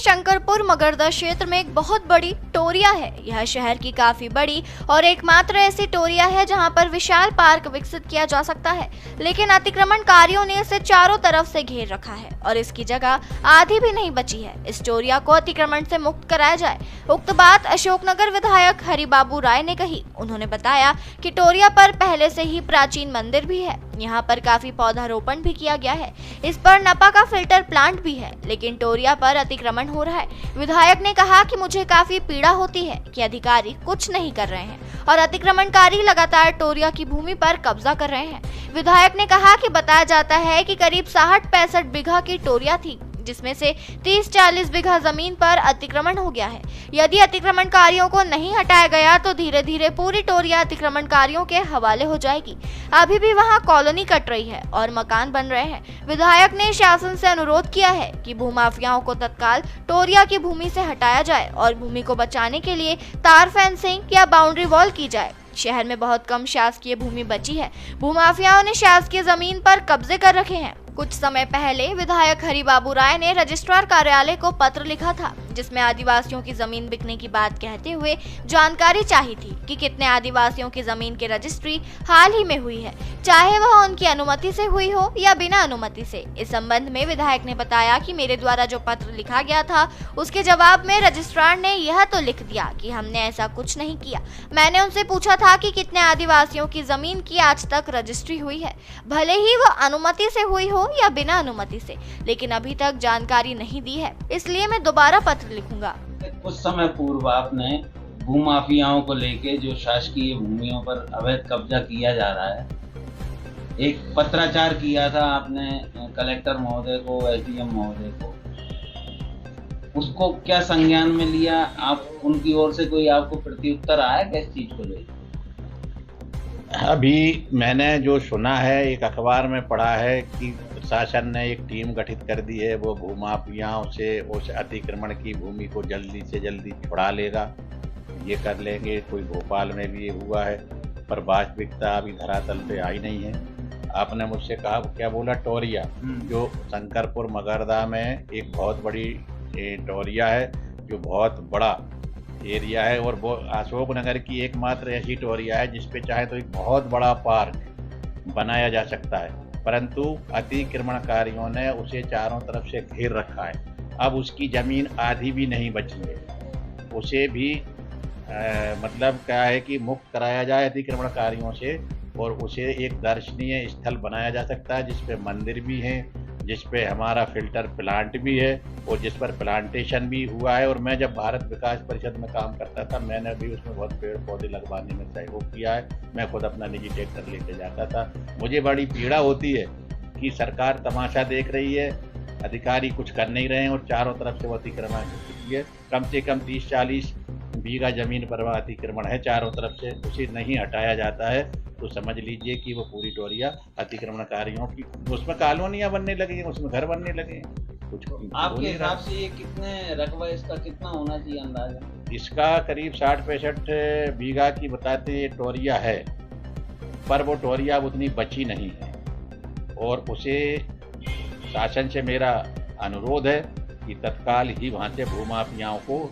शंकरपुर मगरदा क्षेत्र में एक बहुत बड़ी टोरिया है। यह शहर की काफी बड़ी और एकमात्र ऐसी टोरिया है जहां पर विशाल पार्क विकसित किया जा सकता है, लेकिन अतिक्रमणकारियों ने इसे चारों तरफ से घेर रखा है और इसकी जगह आधी भी नहीं बची है। इस टोरिया को अतिक्रमण से मुक्त कराया जाए। उक्त बात अशोकनगर विधायक हरिबाबू राय ने कही। उन्होंने बताया कि टोरिया पर पहले से ही प्राचीन मंदिर भी है, यहाँ पर काफी पौधारोपण भी किया गया है, इस पर नपा का फिल्टर प्लांट भी है, लेकिन टोरिया पर अतिक्रमण हो रहा है। विधायक ने कहा कि मुझे काफी पीड़ा होती है कि अधिकारी कुछ नहीं कर रहे हैं और अतिक्रमणकारी लगातार टोरिया की भूमि पर कब्जा कर रहे हैं। विधायक ने कहा कि बताया जाता है कि करीब 60-65 बीघा की टोरिया थी, जिसमें से 30-40 बीघा जमीन पर अतिक्रमण हो गया है। यदि अतिक्रमणकारियों को नहीं हटाया गया तो धीरे धीरे पूरी टोरिया अतिक्रमणकारियों के हवाले हो जाएगी। अभी भी वहां कॉलोनी कट रही है और मकान बन रहे हैं। विधायक ने शासन से अनुरोध किया है कि भूमाफियाओं को तत्काल टोरिया की भूमि से हटाया जाए और भूमि को बचाने के लिए तार फेंसिंग या बाउंड्री वॉल की जाए। शहर में बहुत कम शासकीय भूमि बची है। भूमाफियाओं ने शासकीय जमीन पर कब्जे कर रखे हैं। कुछ समय पहले विधायक हरिबाबू राय ने रजिस्ट्रार कार्यालय को पत्र लिखा था, जिसमें आदिवासियों की जमीन बिकने की बात कहते हुए जानकारी चाहिए थी कि कितने आदिवासियों की जमीन की रजिस्ट्री हाल ही में हुई है, चाहे वह उनकी अनुमति से हुई हो या बिना अनुमति से। इस संबंध में विधायक ने बताया कि मेरे द्वारा जो पत्र लिखा गया था उसके जवाब में रजिस्ट्रार ने यह तो लिख दिया कि हमने ऐसा कुछ नहीं किया। मैंने उनसे पूछा था कि कितने आदिवासियों की जमीन की आज तक रजिस्ट्री हुई है, भले ही वह अनुमति से हुई हो या बिना अनुमति से, लेकिन अभी तक जानकारी नहीं दी है, इसलिए मैं दोबारा पत्र लिखूंगा। कुछ समय पूर्व आपने भूमाफियाओं को लेके जो शासकीय भूमियों पर अवैध कब्जा किया जा रहा है, एक पत्राचार किया था आपने कलेक्टर महोदय को, एसडीएम महोदय को, उसको क्या संज्ञान में लिया? आप उनकी ओर से कोई आपको प्रत्युत्तर आया किस चीज को लेकर? अभी मैंने जो सुना है, एक अखबार में पढ़ा है कि शासन ने एक टीम गठित कर दी है, वो भूमाफियाओं से उस अतिक्रमण की भूमि को जल्दी से जल्दी छुड़ा लेगा, ये कर लेंगे। कोई भोपाल में भी ये हुआ है, पर वास्तविकता अभी धरातल पे आई नहीं है। आपने मुझसे कहा, क्या बोला? टोरिया, जो शंकरपुर मगरदा में एक बहुत बड़ी टोरिया है, जो बहुत बड़ा एरिया है और वो अशोकनगर की एकमात्र ऐसी टोरिया है जिसपे चाहे तो एक बहुत बड़ा पार्क बनाया जा सकता है, परंतु अतिक्रमणकारियों ने उसे चारों तरफ से घेर रखा है। अब उसकी ज़मीन आधी भी नहीं बची है, उसे भी मतलब क्या है कि मुक्त कराया जाए अतिक्रमणकारियों से और उसे एक दर्शनीय स्थल बनाया जा सकता है, जिसपे मंदिर भी हैं, जिसपे हमारा फिल्टर प्लांट भी है और जिस पर प्लांटेशन भी हुआ है। और मैं जब भारत विकास परिषद में काम करता था, मैंने भी उसमें बहुत पेड़ पौधे लगवाने में सहयोग किया है। मैं खुद अपना निजी ट्रैक्टर लेके जाता था। मुझे बड़ी पीड़ा होती है कि सरकार तमाशा देख रही है, अधिकारी कुछ कर नहीं रहे हैं और चारों तरफ से वो अतिक्रमण है। कम से कम 30-40 बीघा जमीन पर वह अतिक्रमण है चारों तरफ से, उसे नहीं हटाया जाता है तो समझ लीजिए कि वो पूरी टोरिया अतिक्रमणकारियों की, उसमें कॉलोनियां बनने लगी हैं, उसमें घर बनने लगे हैं। कुछ आपके हिसाब से ये कितने रकबा इसका कितना होना चाहिए अंदाजा? इसका करीब 60-65 बीघा की बताते ये टोरिया है, पर वो टोरिया उतनी बची नहीं है और उसे शासन से मेरा अनुरोध है कि तत्काल ही वहाँ से भूमाफियाओं को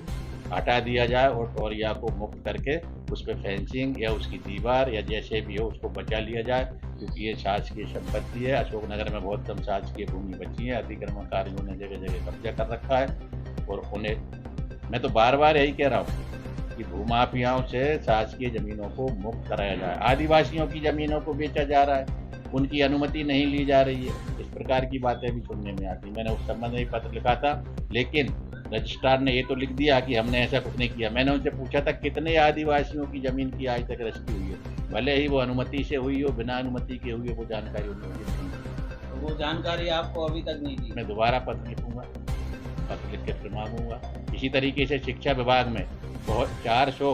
हटा दिया जाए और टोरिया को मुक्त करके उस पर फेंसिंग या उसकी दीवार या जैसे भी हो उसको बचा लिया जाए, क्योंकि ये शासकीय संपत्ति है। अशोकनगर में बहुत कम शासकीय भूमि बची है, अतिक्रमणकारियों ने जगह जगह कब्जा कर रखा है और उन्हें, मैं तो बार बार यही कह रहा हूँ कि भूमाफियाओं से शासकीय ज़मीनों को मुक्त कराया जाए। आदिवासियों की ज़मीनों को बेचा जा रहा है, उनकी अनुमति नहीं ली जा रही है, इस प्रकार की बातें भी सुनने में आती। मैंने उस संबंध में पत्र लिखा था, लेकिन रजिस्ट्रार ने ये तो लिख दिया कि हमने ऐसा कुछ नहीं किया। मैंने उनसे पूछा था कितने आदिवासियों की जमीन की आज तक रजिस्ट्री हुई है, भले ही वो अनुमति से हुई हो बिना अनुमति के हुई हो, वो जानकारी उन्हें नहीं है। वो जानकारी आपको अभी तक नहीं दी? मैं दोबारा पत्र लिखूंगा, पत्र लिख के फिर मांगूंगा। इसी तरीके से शिक्षा विभाग में बहुत 400